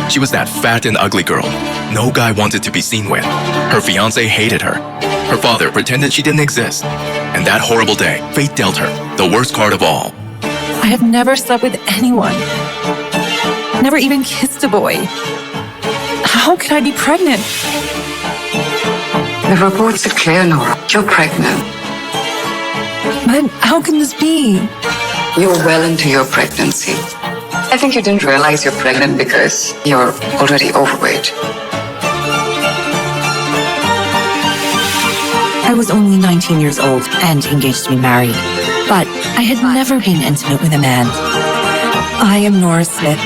She was that fat and ugly girl no guy wanted to be seen with. Her fiancé hated her. Her father pretended she didn't exist. And that horrible day, fate dealt her the worst card of all. I have never slept with anyone. Never even kissed a boy. How could I be pregnant? The reports are clear, Nora. You're pregnant. But how can this be? You're well into your pregnancy. I think you didn't realize you're pregnant because you're already overweight. I was only 19 years old and engaged to be married, but I had never been intimate with a man. I am Nora Smith,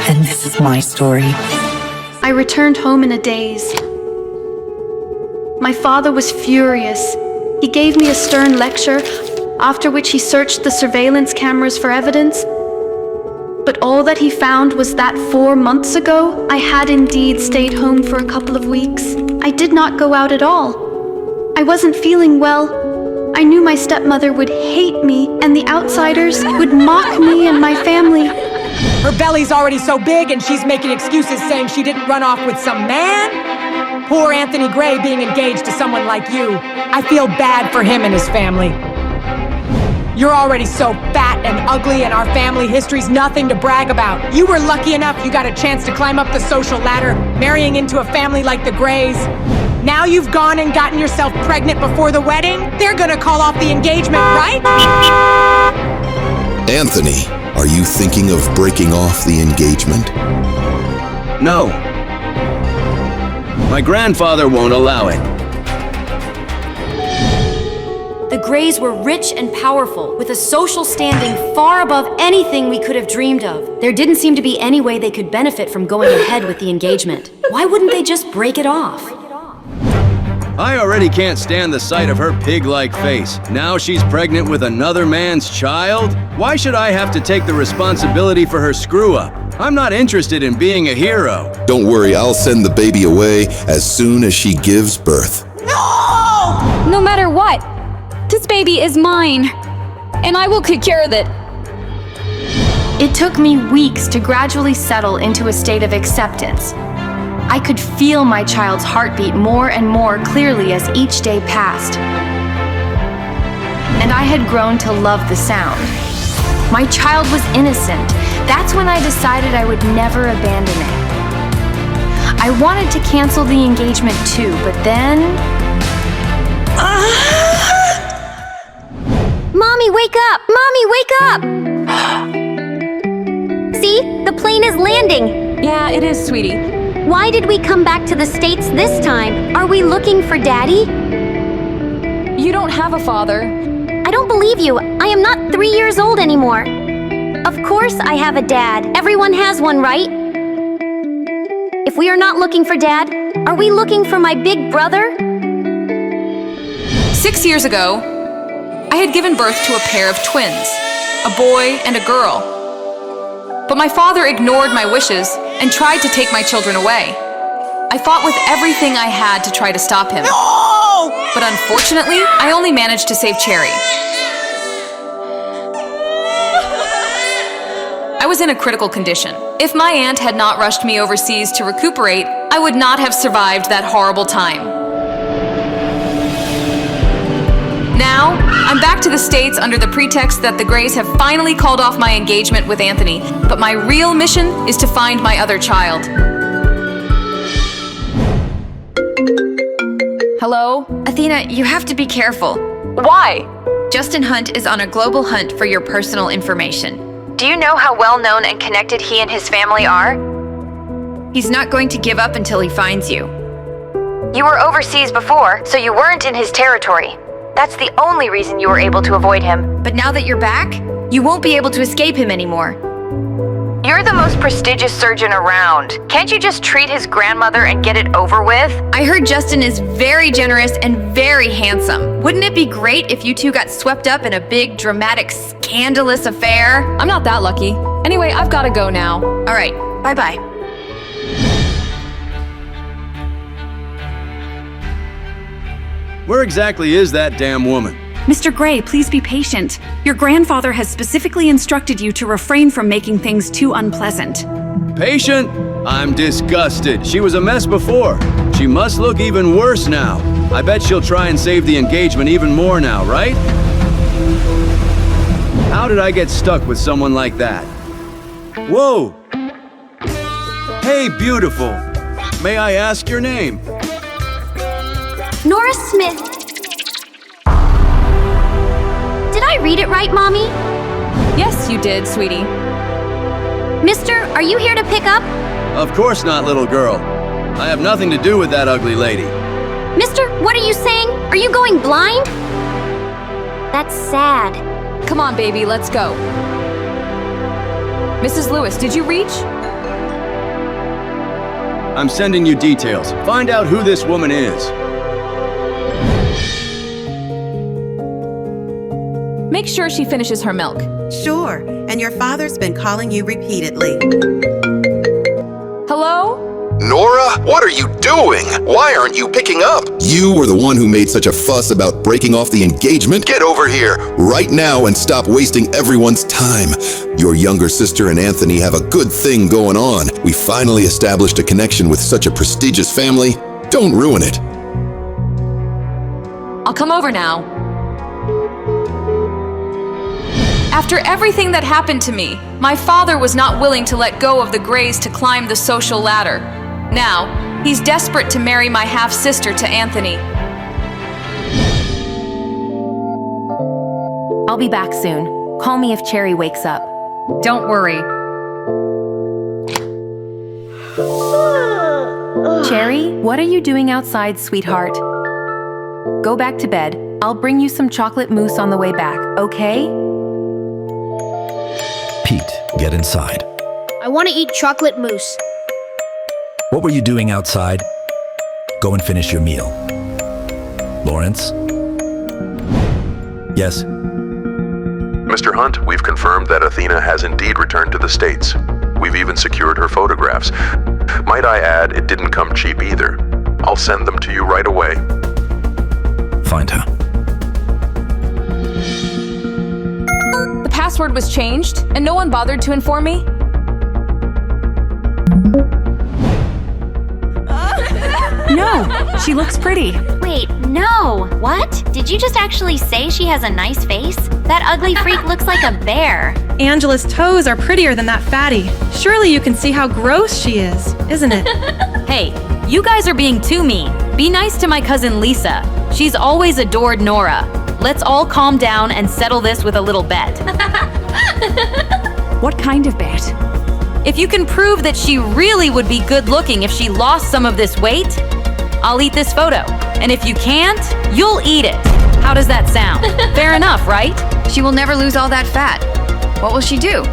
and this is my story. I returned home in a daze. My father was furious. He gave me a stern lecture, after which he searched the surveillance cameras for evidence. But all that he found was that 4 months ago, I had indeed stayed home for a couple of weeks. I did not go out at all. I wasn't feeling well. I knew my stepmother would hate me, and the outsiders would mock me and my family. Her belly's already so big and she's making excuses saying she didn't run off with some man? Poor Anthony Gray being engaged to someone like you. I feel bad for him and his family. You're already so fat and ugly and our family history's nothing to brag about. You were lucky enough you got a chance to climb up the social ladder, marrying into a family like the Grays. Now you've gone and gotten yourself pregnant before the wedding? They're gonna call off the engagement, right? Anthony, are you thinking of breaking off the engagement? No. My grandfather won't allow it. The Grays were rich and powerful, with a social standing far above anything we could have dreamed of. There didn't seem to be any way they could benefit from going ahead with the engagement. Why wouldn't they just break it off? I already can't stand the sight of her pig-like face. Now she's pregnant with another man's child? Why should I have to take the responsibility for her screw-up? I'm not interested in being a hero. Don't worry, I'll send the baby away as soon as she gives birth. No! No matter what, this baby is mine, and I will take care of it. It took me weeks to gradually settle into a state of acceptance. I could feel my child's heartbeat more and more clearly as each day passed. And I had grown to love the sound. My child was innocent. That's when I decided I would never abandon it. I wanted to cancel the engagement too, but then... Mommy, wake up! Mommy, wake up! See? The plane is landing. Yeah, it is, sweetie. Why did we come back to the States this time? Are we looking for Daddy? You don't have a father. I don't believe you. I am not 3 years old anymore. Of course I have a dad. Everyone has one, right? If we are not looking for Dad, are we looking for my big brother? 6 years ago, I had given birth to a pair of twins, a boy and a girl. But my father ignored my wishes and tried to take my children away. I fought with everything I had to try to stop him. No! But unfortunately, I only managed to save Cherry. I was in a critical condition. If my aunt had not rushed me overseas to recuperate, I would not have survived that horrible time. Now, I'm back to the States under the pretext that the Grays have finally called off my engagement with Anthony, but my real mission is to find my other child. Hello? Athena, you have to be careful. Why? Justin Hunt is on a global hunt for your personal information. Do you know how well known and connected he and his family are? He's not going to give up until he finds you. You were overseas before, so you weren't in his territory. That's the only reason you were able to avoid him. But now that you're back, you won't be able to escape him anymore. You're the most prestigious surgeon around. Can't you just treat his grandmother and get it over with? I heard Justin is very generous and very handsome. Wouldn't it be great if you two got swept up in a big, dramatic, scandalous affair? I'm not that lucky. Anyway, I've got to go now. All right, bye-bye. Where exactly is that damn woman? Mr. Gray, please be patient. Your grandfather has specifically instructed you to refrain from making things too unpleasant. Patient? I'm disgusted. She was a mess before. She must look even worse now. I bet she'll try and save the engagement even more now, right? How did I get stuck with someone like that? Whoa! Hey, beautiful. May I ask your name? Nora Smith. Did I read it right, Mommy? Yes, you did, sweetie. Mister, are you here to pick up? Of course not, little girl. I have nothing to do with that ugly lady. Mister, what are you saying? Are you going blind? That's sad. Come on, baby, let's go. Mrs. Lewis, did you reach? I'm sending you details. Find out who this woman is. Make sure she finishes her milk. Sure, and your father's been calling you repeatedly. Hello? Nora, what are you doing? Why aren't you picking up? You were the one who made such a fuss about breaking off the engagement. Get over here right now and stop wasting everyone's time. Your younger sister and Anthony have a good thing going on. We finally established a connection with such a prestigious family. Don't ruin it. I'll come over now. After everything that happened to me, my father was not willing to let go of the Greys to climb the social ladder. Now, he's desperate to marry my half-sister to Anthony. I'll be back soon. Call me if Cherry wakes up. Don't worry. Cherry, what are you doing outside, sweetheart? Go back to bed. I'll bring you some chocolate mousse on the way back, okay? Pete, get inside. I want to eat chocolate mousse. What were you doing outside? Go and finish your meal. Lawrence? Yes? Mr. Hunt, we've confirmed that Athena has indeed returned to the States. We've even secured her photographs. Might I add, it didn't come cheap either. I'll send them to you right away. Find her. The password was changed, and no one bothered to inform me. No, she looks pretty. Wait, no. What? Did you just actually say she has a nice face? That ugly freak looks like a bear. Angela's toes are prettier than that fatty. Surely you can see how gross she is, isn't it? Hey, you guys are being too mean. Be nice to my cousin Lisa. She's always adored Nora. Let's all calm down and settle this with a little bet. What kind of bet? If you can prove that she really would be good looking if she lost some of this weight, I'll eat this photo. And if you can't, you'll eat it. How does that sound? Fair enough, right? She will never lose all that fat. What will she do?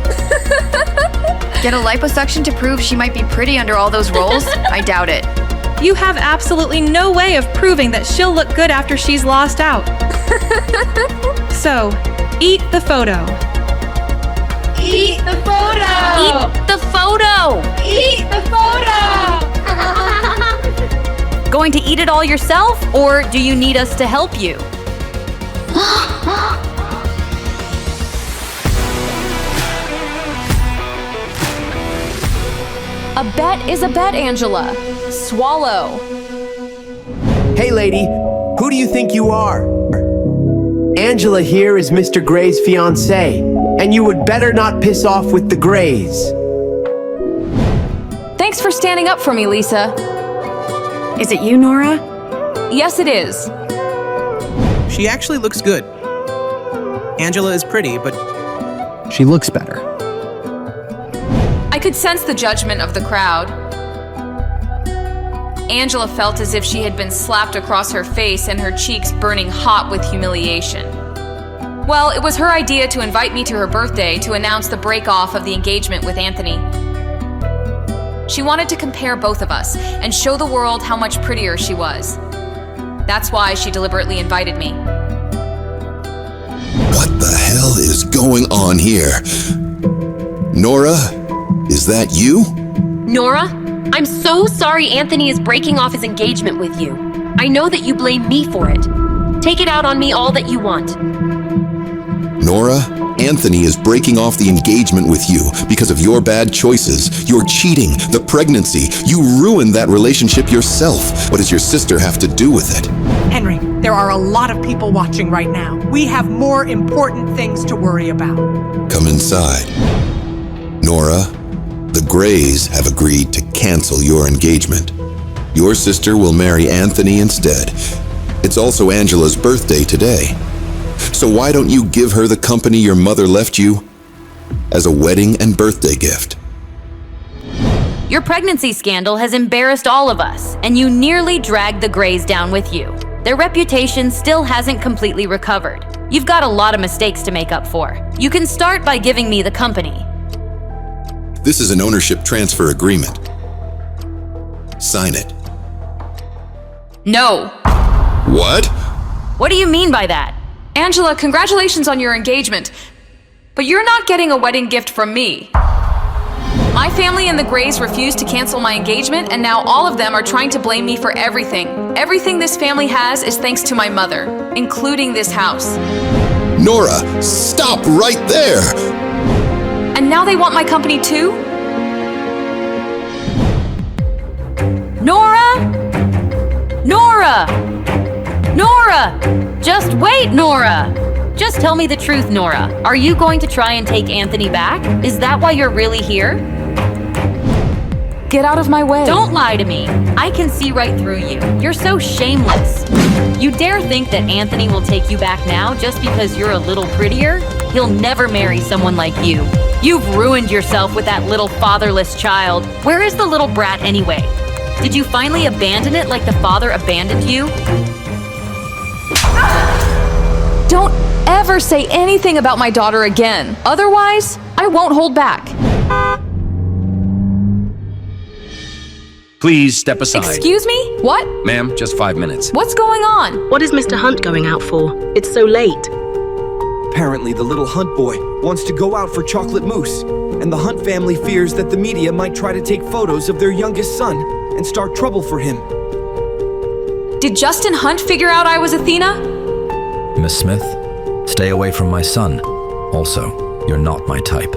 Get a liposuction to prove she might be pretty under all those rolls? I doubt it. You have absolutely no way of proving that she'll look good after she's lost out. So, eat the photo. Eat the photo! Eat the photo! Eat the photo! Going to eat it all yourself, or do you need us to help you? A bet is a bet, Angela. Swallow. Hey, lady, who do you think you are? Angela here is Mr. Gray's fiancée, and you would better not piss off with the Grays. Thanks for standing up for me, Lisa. Is it you, Nora? Yes, it is. She actually looks good. Angela is pretty, but She looks better. I could sense the judgment of the crowd. Angela felt as if she had been slapped across her face and her cheeks burning hot with humiliation. Well, it was her idea to invite me to her birthday to announce the break-off of the engagement with Anthony. She wanted to compare both of us and show the world how much prettier she was. That's why she deliberately invited me. What the hell is going on here? Nora, is that you? Nora, I'm so sorry Anthony is breaking off his engagement with you. I know that you blame me for it. Take it out on me all that you want. Nora, Anthony is breaking off the engagement with you because of your bad choices, your cheating, the pregnancy. You ruined that relationship yourself. What does your sister have to do with it? Henry, there are a lot of people watching right now. We have more important things to worry about. Come inside. Nora, the Grays have agreed to cancel your engagement. Your sister will marry Anthony instead. It's also Angela's birthday today. So why don't you give her the company your mother left you as a wedding and birthday gift? Your pregnancy scandal has embarrassed all of us, and you nearly dragged the Grays down with you. Their reputation still hasn't completely recovered. You've got a lot of mistakes to make up for. You can start by giving me the company. This is an ownership transfer agreement. Sign it. No. What? What do you mean by that? Angela, congratulations on your engagement. But you're not getting a wedding gift from me. My family and the Grays refused to cancel my engagement, and now all of them are trying to blame me for everything. Everything this family has is thanks to my mother, including this house. Nora, stop right there! And now they want my company too? Nora! Nora! Nora! Just wait, Nora! Just tell me the truth, Nora. Are you going to try and take Anthony back? Is that why you're really here? Get out of my way. Don't lie to me. I can see right through you. You're so shameless. You dare think that Anthony will take you back now just because you're a little prettier? He'll never marry someone like you. You've ruined yourself with that little fatherless child. Where is the little brat anyway? Did you finally abandon it like the father abandoned you? Don't ever say anything about my daughter again. Otherwise, I won't hold back. Please step aside. Excuse me? What? Ma'am, just 5 minutes. What's going on? What is Mr. Hunt going out for? It's so late. Apparently, the little Hunt boy wants to go out for chocolate mousse, and the Hunt family fears that the media might try to take photos of their youngest son and start trouble for him. Did Justin Hunt figure out I was Athena? Miss Smith, stay away from my son. Also, you're not my type.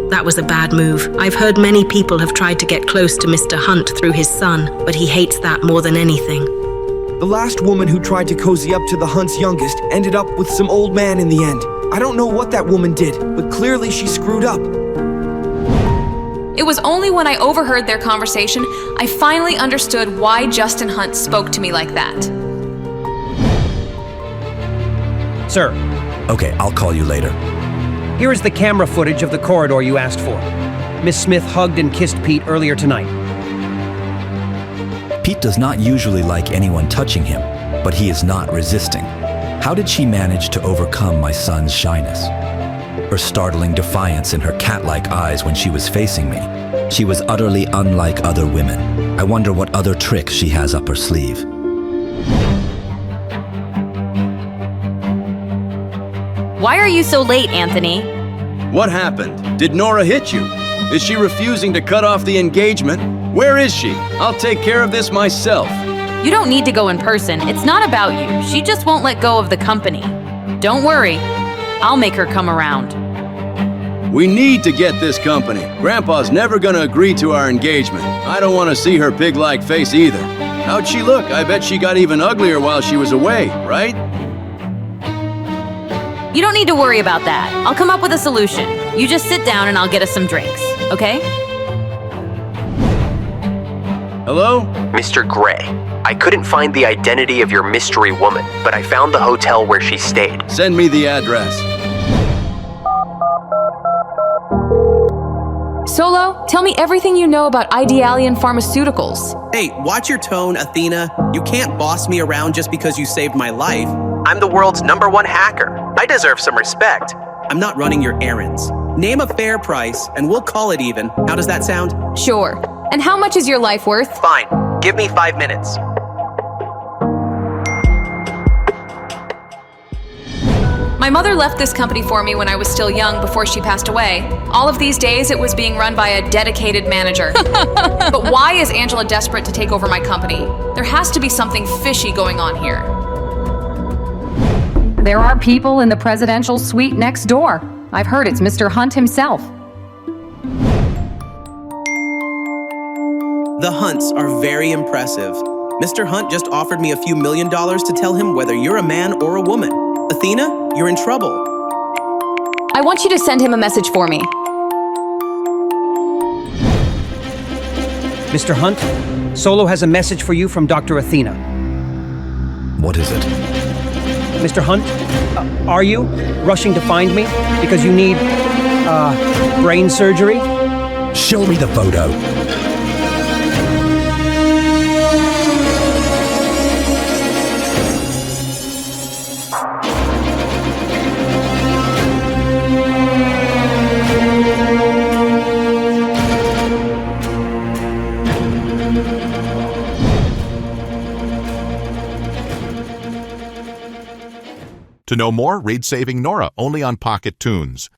That was a bad move. I've heard many people have tried to get close to Mr. Hunt through his son, but he hates that more than anything. The last woman who tried to cozy up to the Hunt's youngest ended up with some old man in the end. I don't know what that woman did, but clearly she screwed up. It was only when I overheard their conversation I finally understood why Justin Hunt spoke to me like that. Sir. Okay, I'll call you later. Here is the camera footage of the corridor you asked for. Miss Smith hugged and kissed Pete earlier tonight. Pete does not usually like anyone touching him, but he is not resisting. How did she manage to overcome my son's shyness? Her startling defiance in her cat-like eyes when she was facing me. She was utterly unlike other women. I wonder what other tricks she has up her sleeve. Why are you so late, Anthony? What happened? Did Nora hit you? Is she refusing to cut off the engagement? Where is she? I'll take care of this myself. You don't need to go in person. It's not about you. She just won't let go of the company. Don't worry. I'll make her come around. We need to get this company. Grandpa's never gonna agree to our engagement. I don't want to see her pig-like face either. How'd she look? I bet she got even uglier while she was away, right? You don't need to worry about that. I'll come up with a solution. You just sit down and I'll get us some drinks, okay? Hello? Mr. Gray, I couldn't find the identity of your mystery woman, but I found the hotel where she stayed. Send me the address. Solo, tell me everything you know about Idealian Pharmaceuticals. Hey, watch your tone, Athena. You can't boss me around just because you saved my life. I'm the world's #1 hacker. I deserve some respect. I'm not running your errands. Name a fair price, and we'll call it even. How does that sound? Sure. And how much is your life worth? Fine. Give me 5 minutes. My mother left this company for me when I was still young before she passed away. All of these days, it was being run by a dedicated manager. But why is Angela desperate to take over my company? There has to be something fishy going on here. There are people in the presidential suite next door. I've heard it's Mr. Hunt himself. The Hunts are very impressive. Mr. Hunt just offered me a few $1 million to tell him whether you're a man or a woman. Athena, you're in trouble. I want you to send him a message for me. Mr. Hunt, Solo has a message for you from Dr. Athena. What is it? Mr. Hunt, are you rushing to find me because you need, brain surgery? Show me the photo. To know more, read Saving Nora only on Pocket Tunes.